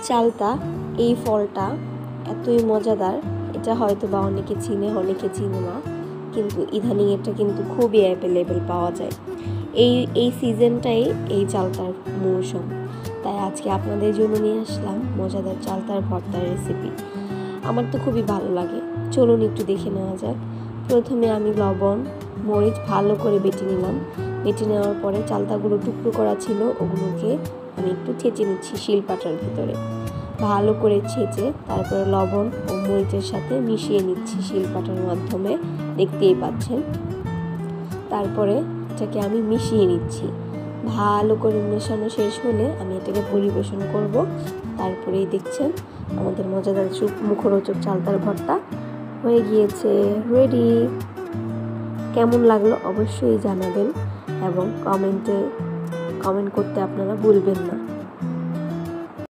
চালতা এই ফলটা এতই মজাদার, এটা হয়তো বা অনেকে চিনে অনেকে চিনে না, কিন্তু ইদানিং এটা কিন্তু খুবই অ্যাভেলেবেল পাওয়া যায়। এই সিজনটাই এই চালতার মৌসুম, তাই আজকে আপনাদের জন্য নিয়ে আসলাম মজাদার চালতার ভর্তার রেসিপি। আমার তো খুবই ভালো লাগে, চলুন একটু দেখে নেওয়া যাক। প্রথমে আমি লবণ মরিচ ভালো করে বেটে নিলাম। বেটে নেওয়ার পরে চালতাগুলো টুকরো করা ছিল, ওগুলোকে আমি একটু ছেঁচে নিচ্ছি শিলপাটার ভিতরে। ভালো করে ছেঁচে তারপরে লবণ ও মরিচের সাথে মিশিয়ে নিচ্ছি শিলপাটার মাধ্যমে, দেখতেই পাচ্ছেন। তারপরে এটাকে আমি মিশিয়ে নিচ্ছি। ভালো করে মেশানো শেষ হলে আমি এটাকে পরিবেশন করব। তারপরেই দেখছেন আমাদের মজাদার মুখরোচক চালতার ভর্তা হয়ে গিয়েছে, রেডি। কেমন লাগলো অবশ্যই জানাবেন এবং কমেন্ট করতে আপনারা ভুলবেন না।